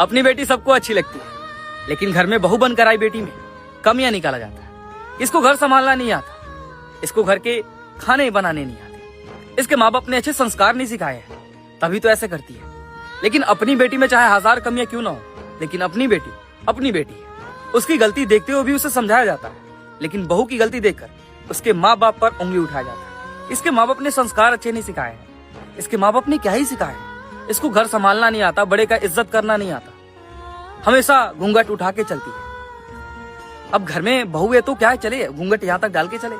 अपनी बेटी सबको अच्छी लगती है, लेकिन घर में बहू बनकर आई बेटी में कमियां निकाला जाता है। इसको घर संभालना नहीं आता, इसको घर के खाने बनाने नहीं आते, इसके माँ बाप ने अच्छे संस्कार नहीं सिखाए हैं, तभी तो ऐसे करती है। लेकिन अपनी बेटी में चाहे 1000 कमियां क्यों ना हो, लेकिन अपनी बेटी है। उसकी गलती देखते हुए भी उसे समझाया जाता है, लेकिन बहू की गलती देखकर उसके माँ बाप पर उंगली उठाया जाता है। इसके माँ बाप ने संस्कार अच्छे नहीं सिखाए हैं, इसके माँ बाप ने क्या ही सिखाया है। इसको घर संभालना नहीं आता, बड़े का इज्जत करना नहीं आता, हमेशा घूंघट उठा के चलती है। अब घर में बहू है तो क्या है, चले घूंघट यहाँ तक डाल के चले।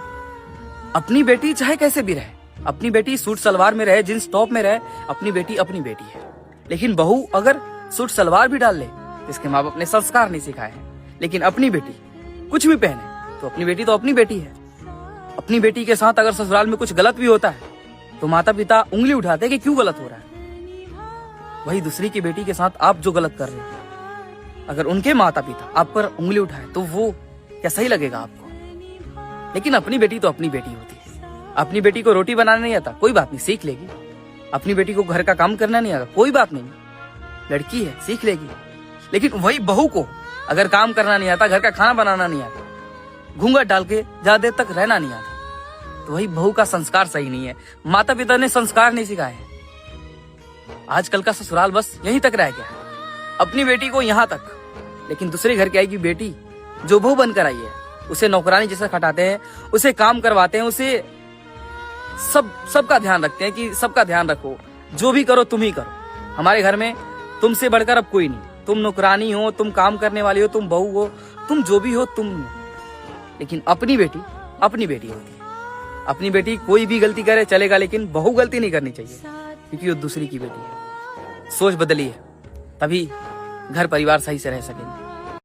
अपनी बेटी चाहे कैसे भी रहे, अपनी बेटी सूट सलवार में रहे, जींस टॉप में रहे, अपनी बेटी है। लेकिन बहू अगर सूट सलवार भी डाल ले, इसके माँ बाप ने संस्कार नहीं सिखाए हैं। लेकिन अपनी बेटी कुछ भी पहने तो अपनी बेटी है। अपनी बेटी के साथ अगर ससुराल में कुछ गलत भी होता है तो माता पिता उंगली उठाते हैं कि क्यों गलत हो रहा है। वही दूसरी की बेटी के साथ आप जो गलत कर रहे हो, अगर उनके माता पिता आप पर उंगली उठाए तो वो क्या सही लगेगा आपको? लेकिन अपनी बेटी तो अपनी बेटी होती है। अपनी बेटी को रोटी बनाना नहीं आता, कोई बात नहीं, सीख लेगी। अपनी बेटी को घर का काम करना नहीं आता, कोई बात नहीं, लड़की है, सीख लेगी। लेकिन वही बहू को अगर काम करना नहीं आता, घर का खाना बनाना नहीं आता, घूंघट डाल के ज्यादा देर तक रहना नहीं आता, तो वही बहू का संस्कार सही नहीं है। माता पिता ने संस्कार नहीं सिखाए। आजकल का ससुराल बस यहीं तक रह गया है, अपनी बेटी को यहाँ तक। लेकिन दूसरे घर की आएगी बेटी जो बहू बनकर आई है, उसे नौकरानी जैसा खटाते हैं, उसे काम करवाते हैं, उसे सबका ध्यान रखते हैं कि सबका ध्यान रखो, जो भी करो तुम ही करो, हमारे घर में तुमसे बढ़कर अब कोई नहीं। तुम नौकरानी हो, तुम काम करने वाली हो, तुम बहू हो, तुम जो भी हो तुम। लेकिन अपनी बेटी होती है। अपनी बेटी कोई भी गलती करे चलेगा, लेकिन बहू गलती नहीं करनी चाहिए, क्योंकि वो दूसरी की बेटी है। सोच बदलिए, तभी घर परिवार सही से रह सकेंगे।